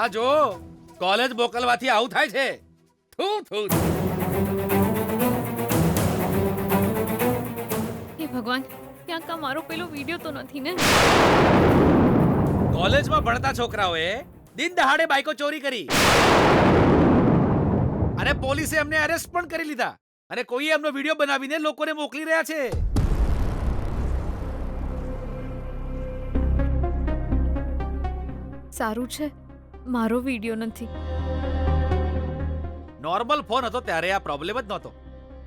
આ જો કોલેજ મોકલવાથી આવું થાય છે. થુ થુ. હે ભગવાન, ક્યાંક આ મારો પેલો વિડિયો તો નથી ને? કોલેજમાં ભણતા છોકરાઓએ દિન દહાડે બાઈકો ચોરી કરી અને પોલીસે એમને અરેસ્ટ પણ કરી લીધા અને કોઈએ એમનો વિડિયો બનાવીને લોકોને મોકલી રહ્યા છે. સારું છે મારો વિડિયો નથી. નોર્મલ ફોન હતો ત્યારે આ પ્રોબ્લેમ જ નહોતો.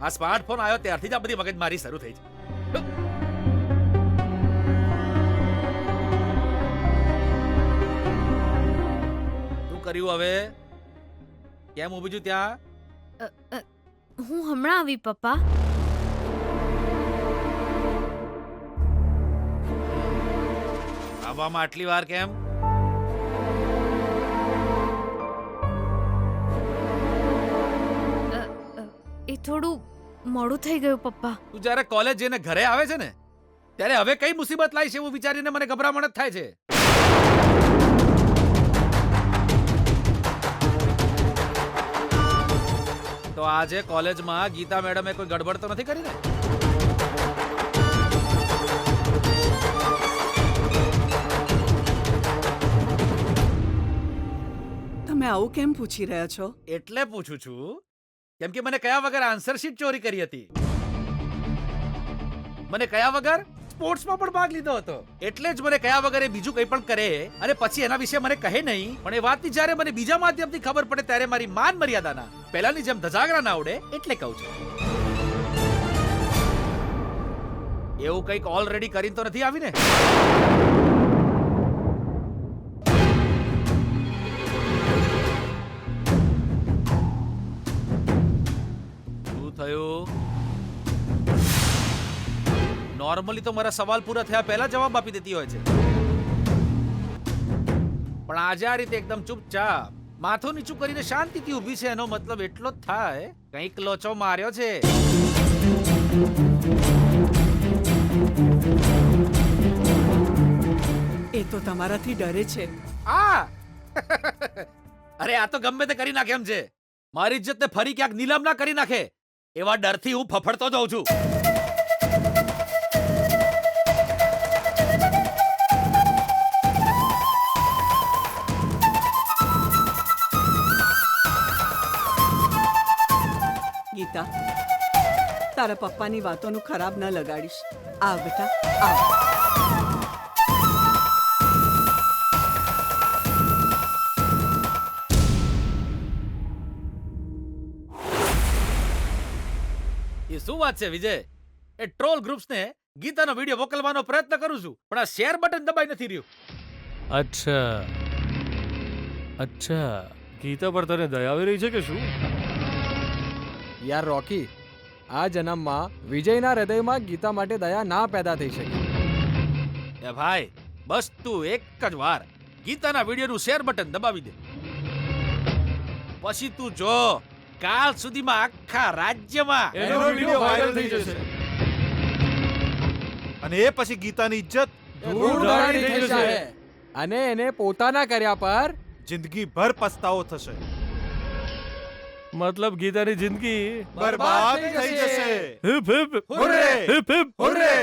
આ સ્માર્ટફોન આવ્યો ત્યારથી જ આ બધી મગજમારી શરૂ થઈ છે. શું કર્યું હવે? કેમ ઊભી છું ત્યાં? હું હમણાં આવી પપ્પા. આવવામાં આટલી વાર કેમ? એ થોડું મોડું થઈ ગયું પપ્પા. તું જ્યારે કોલેજ જઈને ઘરે આવે છે ને ત્યારે હવે કઈ મુસીબત લાવી છે એવું વિચારીને મને ગભરામણ જ થાય છે. તો આજે કોલેજમાં ગીતા મેડમે કોઈ ગડબડ તો નથી કરી ને? તમે આવું કેમ પૂછી રહ્યા છો? એટલે પૂછું છું કેમ કે મને કયા વગર આન્સર શીટ ચોરી કરી હતી. મને કયા વગર સ્પોર્ટ્સમાં પણ ભાગ લીધો હતો. એટલે જ મને કયા વગર એ બીજું કંઈ પણ કરે અને પછી એના વિશે મને કહે નહીં. પણ એ વાતની જ્યારે મને બીજા માધ્યમથી ખબર પડે ત્યારે મારી માન મર્યાદાના પહેલાની જેમ ધજાગરા ના ઉડે એટલે કહું છું. એવું કંઈક ઓલરેડી કરીને તો નથી આવી ને? થયું? નોર્મલી તો મારા સવાલ પૂરા થયા પહેલા જવાબ આપી દેતી હોય છે, પણ આજે આ રીતે એકદમ ચૂપચાપ માથું નીચું કરીને શાંતિથી ઊભી છે એનો મતલબ એટલો જ થાય કંઈક લોચો માર્યો છે. એ તો તમારાથી ડરે છે. આ અરે આ તો ગમે તે કરી નાખે એમ છે. મારી ઇજ્જતને ફરી ક્યાંક નીલામ ના કરી નાખે એવા ડરથી હું ફફડતો જાઉં છું. ગીતા, તારા પપ્પાની વાતોનું ખરાબ ન લગાડીશ. આવ બેટા, આવ. એ શું વાત છે વિજય? એ ટ્રોલ ગ્રુપ્સને ગીતાનો વિડિયો મોકલવાનો પ્રયત્ન કરું છું પણ આ શેર બટન દબાઈ નથી રહ્યું. અચ્છા ગીતા પર તને દયા આવી રહી છે કે શું? યાર રોકી, આ જન્મમાં વિજયના હૃદયમાં ગીતા માટે દયા ના પેદા થઈ શકે. એ ભાઈ બસ તું એક જ વાર ગીતાના વિડિયોનું શેર બટન દબાવી દે, પછી તું જો કાલ સુધીમાં આખા રાજ્યમાં એનો વિડિયો વાયરલ થઈ જશે અને એ પછી ગીતાની ઇજ્જત ધૂળધાણી થઈ જશે અને એને પોતાના કર્યા પર જિંદગીભર પસ્તાવો થશે, મતલબ ગીતાની જિંદગી બરબાદ થઈ જશે. Hip hip hurray! Hip hip hurray!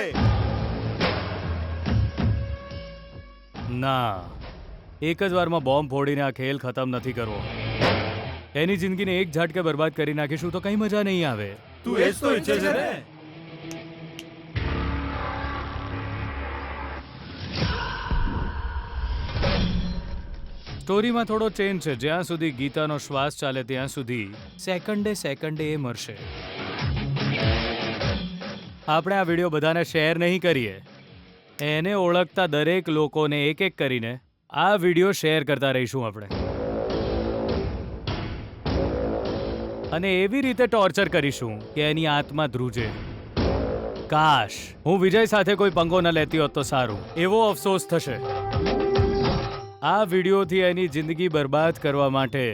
ના, એક જ વારમાં બોમ્બ ફોડીને આ ખેલ ખતમ નથી કરવો. એની જિંદગીને એક ઝાટકે બરબાદ કરી નાખીશું તો કઈ મજા નહીં આવે. તું એ જ તો ઈચ્છે છે ને? સ્ટોરીમાં થોડો ચેન્જ છે. જ્યાં સુધી ગીતાનો શ્વાસ ચાલે ત્યાં સુધી સેકન્ડે સેકન્ડે એ મરશે. આપણે આ વિડીયો બધાને શેર નહીં કરીએ. એને ઓળખતા દરેક લોકોને એક એક કરીને આ વિડીયો શેર કરતા રહીશું આપણે, અને એવી રીતે ટોર્ચર કરીશું કે એની આત્મા ધ્રુજે. કાશ હું વિજય સાથે કોઈ પંગો ન લેતી હોત તો સારું, એવો અફસોસ થશે. આ વિડીયોથી એની જિંદગી બરબાદ કરવા માટે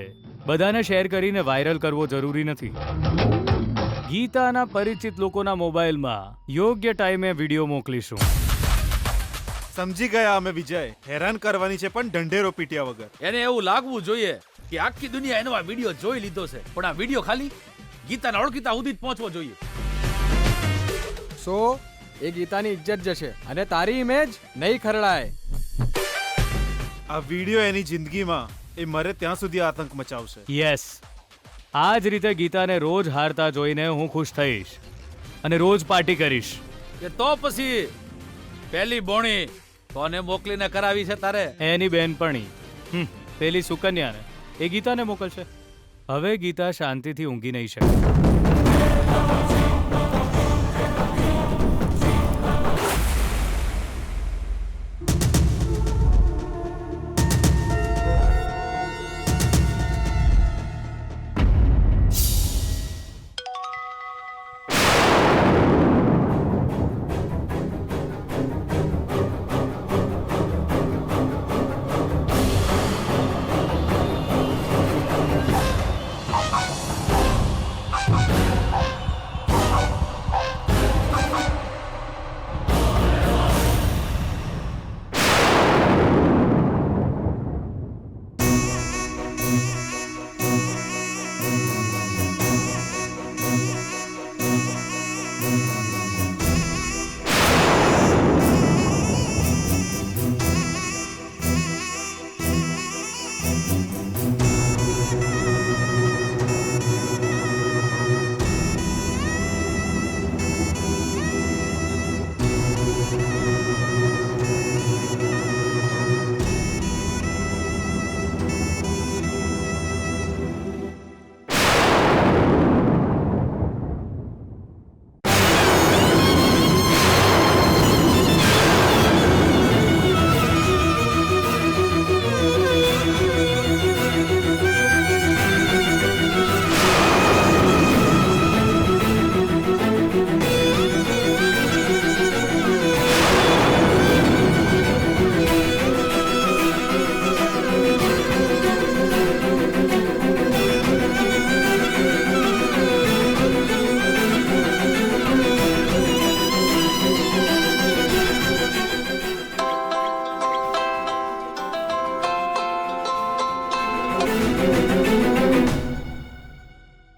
બધાને શેર કરીને વાયરલ કરવો જરૂરી નથી. ગીતાના પરિચિત લોકોના મોબાઈલમાં યોગ્ય ટાઈમે વિડીયો મોકલીશું. સમજી ગયા અમે વિજય. હેરાન કરવાની છે પણ ઢંઢેરો પીટ્યા વગર. એને એવું લાગવું જોઈએ કે આખી દુનિયા એનો આ વિડીયો જોઈ લીધો છે, પણ આ વિડીયો ખાલી ગીતાના ઓળખીતા સુધી જ પહોંચવો જોઈએ. સો એ ગીતાની ઇજ્જત જશે અને તારી ઇમેજ નહીં ખરડાય. આ વિડીયો એની જિંદગીમાં એ મરે ત્યાં સુધી આતંક મચાવશે. યસ, આ જ રીતે ગીતાને રોજ હારતા જોઈને હું ખુશ થઈશ અને રોજ પાર્ટી કરીશ. કે તો પછી પહેલી બોણી કોને મોકલીને કરાવી છે તારે? એની બેનપણી પેલી સુકન્યાને. એ ગીતાને મોકલશે. હવે ગીતા શાંતિથી ઊંઘી નહીં શકે.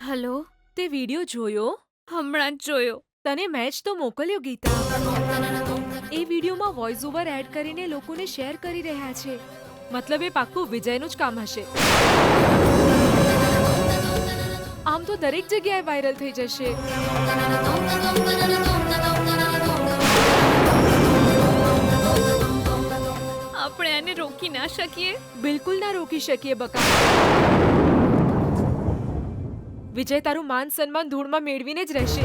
હલો, તે વિડિયો જોયો? હમણાં જ જોયો. તને મેચ તો મોકલ્યો ગીતા. એ વિડિયોમાં વોઇસ ઓવર એડ કરીને લોકોને શેર કરી રહ્યા છે. મતલબ એ પાક્કું વિજયનું જ કામ હશે. આમ તો દરેક જગ્યાએ વાયરલ થઈ જશે. આપણે આને રોકી ના શકીએ. બિલકુલ ના રોકી શકીએ બકા. વિજય તારું માન સન્માન ધૂળમાં મેળવીને જ રહેશે.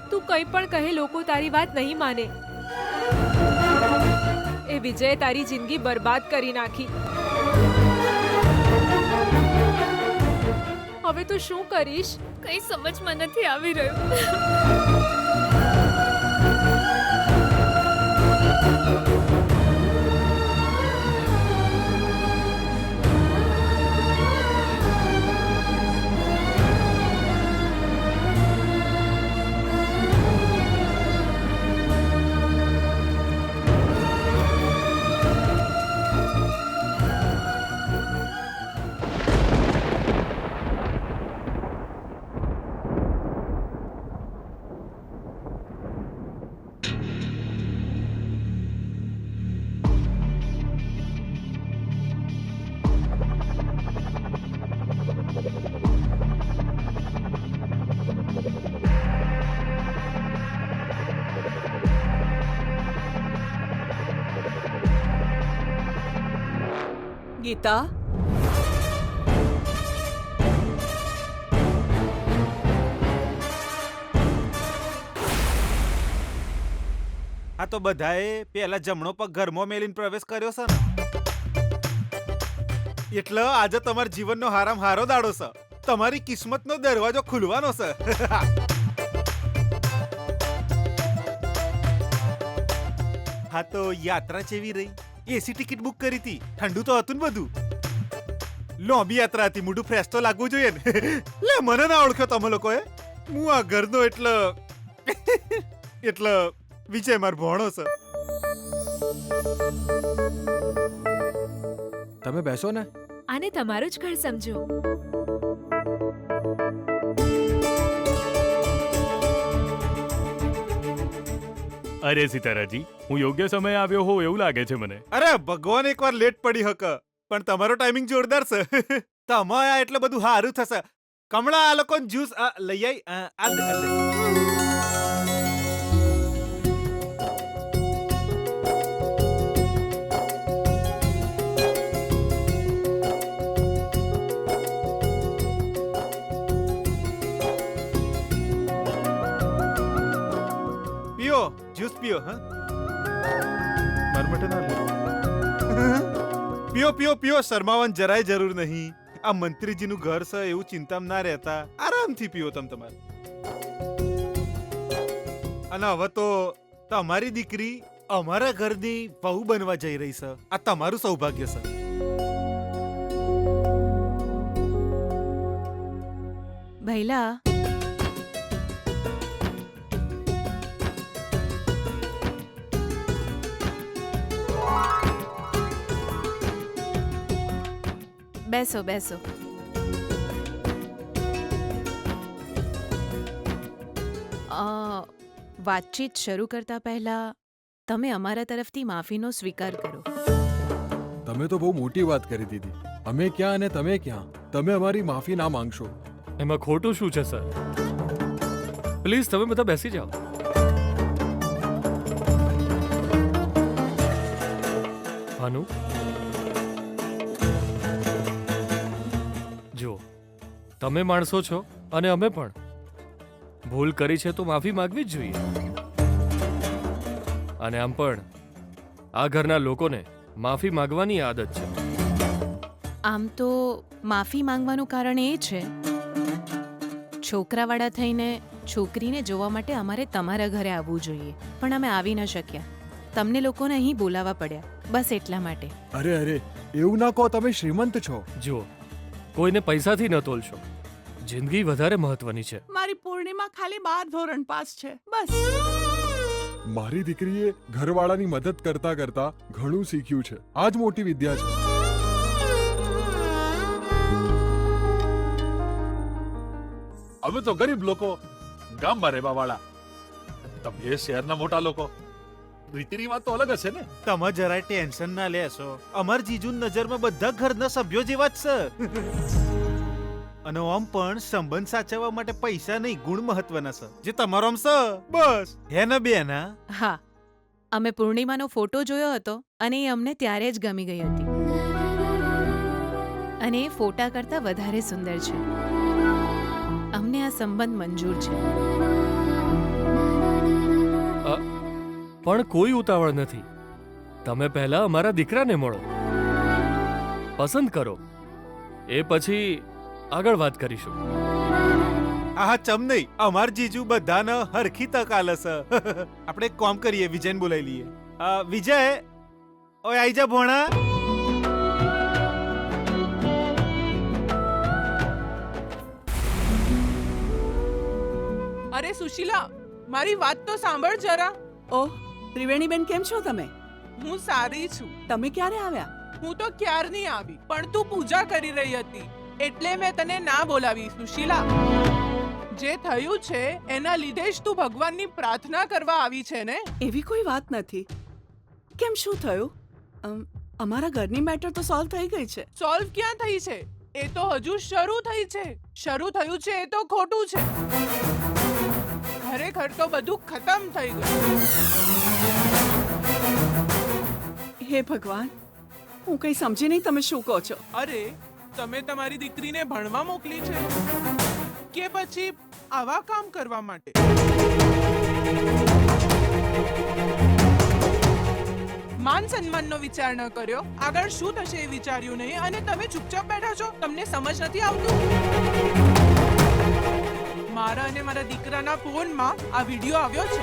તું કંઈ પણ કહે, લોકો તારી વાત નહીં માને. એ વિજય તારી જિંદગી બરબાદ કરી નાખી. હવે તું શું કરીશ? કઈ સમજમાં નથી આવી રહ્યું. ગીતા, આ તો બધાએ પેલા જમણો પગ ઘરમાં મેલીને પ્રવેશ કર્યો છે ને, એટલે આજે તમારા જીવનનો હારામ હારો દાડો છે. તમારી કિસ્મતનો દરવાજો ખુલવાનો છે. હા તો યાત્રા કેવી રહી? એસી ટિકિટ બુક કરી હતી, ઠંડુ તો હતું ને બધું. લોબી યાત્રા હતી, મોઢું ફ્રેશ તો લાગવું જોઈએ ને. લે મને ના ઓળખ્યો તમે લોકોએ? હું આ ઘરનો એટલે વિજય માર ભોણો છે. તમે બેસો ને. આને તમારું જ ઘર સમજો. અરે સિતારાજી, હું યોગ્ય સમયે આવ્યો હોઉં એવું લાગે છે મને. અરે ભગવાન એકવાર લેટ પડી હક પણ તમારો ટાઈમિંગ જોરદાર છે. તમે આયા એટલે બધું સારું થશે. કમળા આ લોકોને જ્યુસ લઈ આઈ આ લે, આ લે. પીઓ જ્યુસ પીઓ. હા માર માટે ના લે. પીઓ પીઓ પીઓ, શરમાવાની જરાય જરૂર નહીં. આ મંત્રીજીનું ઘર છે એવું ચિંતામાં ના રહેતા, આરામથી પીઓ તમે તમારે. અને હવે તો તમારી દીકરી અમારા ઘરની વહુ બનવા જઈ રહી છે. આ તમારું સૌભાગ્ય છે. ભૈલા, બેસો બેસો. વાતચીત શરૂ કરતા પહેલા તમે અમારા તરફથી માફીનો સ્વીકાર કરો. તમે તો બહુ મોટી વાત કરી દીધી. અમે ક્યાં અને તમે ક્યાં? તમે અમારી માફી ના માંગશો. એમાં ખોટું શું છે સર? પ્લીઝ તમે બધા બેસી જાઓ. ભાનુ, જો તમે માણસો છો અને અમે પણ. ભૂલ કરી છે તો માફી માંગવી જ જોઈએ. અને આમ પણ આ ઘરના લોકોને માફી માંગવાની આદત છે. આમ તો માફી માંગવાનું કારણ એ છે, છોકરાવાળા થઈને છોકરીને જોવા માટે અમારે તમારા ઘરે આવવું જોઈએ, પણ અમે આવી ન શક્યા. તમને લોકોને અહીં બોલાવવા પડ્યા, બસ એટલા માટે. અરે અરે, એવું ના કહો. તમે શ્રીમંત છો. જુઓ, કોઈને પૈસાથી ન તોલશો. જિંદગી વધારે મહત્વની છે. મારી પૂર્ણિમા ખાલી 12 ધોરણ પાસ છે, બસ. મારી દીકરીએ ઘરવાળાની મદદ કરતા કરતા ઘણું શીખ્યું છે. આ જ મોટી વિદ્યા છે. અમે તો ગરીબ લોકો, ગામમાં રહેવા વાળા. તમે શહેરના મોટા લોકો. રીતિની વાત તો અલગ હશે ને. તમે જરાય ટેન્શન ના લેશો. અમાર જીજુની નજરમાં બધા ઘરના સભ્યો જેવા જ છે. અને આમ પણ સંબંધ સાચવવા માટે પૈસા નહીં, ગુણ મહત્વના છે, જે તમારો આમ છે. બસ હે ને બેના? હા, અમે પૂર્ણિમાનો ફોટો જોયો હતો અને એ અમને ત્યારે જ ગમી ગઈ હતી. અને એ ફોટા કરતાં વધારે સુંદર છે. અમને આ સંબંધ મંજૂર છે. પણ કોઈ ઉતાવળ નથી. તમે પહેલા અમારા દીકરાને મળો, પસંદ કરો, એ પછી આગળ વાત કરીશું. આહા, ચમ નહીં. અમાર જીજુ બધાને હરખી તક આલે છે. આપણે એક કામ કરીએ, વિજયને બોલાવી લઈએ. વિજય, ઓય આઈ જા ભોણા. અરે સુશીલા, મારી વાત તો સાંભળ જરા. ઓહ, ત્રિવેણીબેન, કેમ છો તમે? હું સારી છું. તમે ક્યારે આવ્યા? હું તો ક્યારની આવી, પણ તું પૂજા કરી રહી હતી એટલે મેં તને ના બોલાવી. સુશીલા, જે થયું છે એના લીધે જ તું ભગવાનની પ્રાર્થના કરવા આવી છે ને? એવી કોઈ વાત નથી. કેમ, શું થયું? અમારા ઘરની મેટર તો સોલ્વ થઈ ગઈ છે. સોલ્વ ક્યાં થઈ છે? એ તો હજુ શરૂ થઈ છે. શરૂ થયું છે એ તો ખોટું છે. ખરેખર તો બધું ખતમ થઈ ગયું. હે ભગવાન, હું કઈ સમજી નહીં. તમે શું કહો છો? અરે, તમે તમારી દીકરીને ભણવા મોકલી છે કે પછી આવા કામ કરવા માટે? માન સન્માનનો વિચાર ન કર્યો, આગળ શું થશે એ વિચાર્યું નહીં, અને તમે ચૂપચાપ બેઠા છો. તમને સમજ નથી આવતું? મારા અને મારા દીકરાના ફોનમાં આ વિડિયો આવ્યો છે.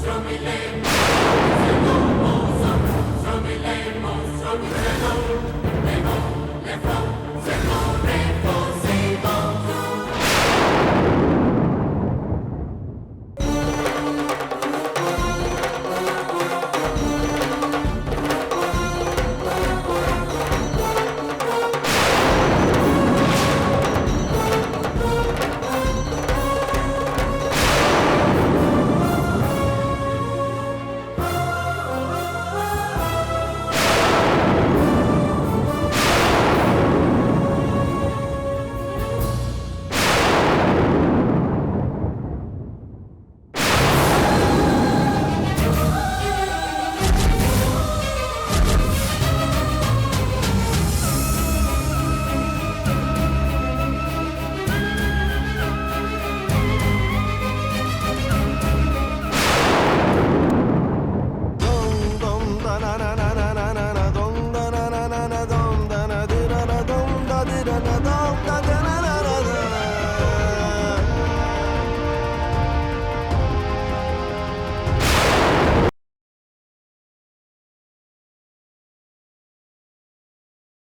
Stromile,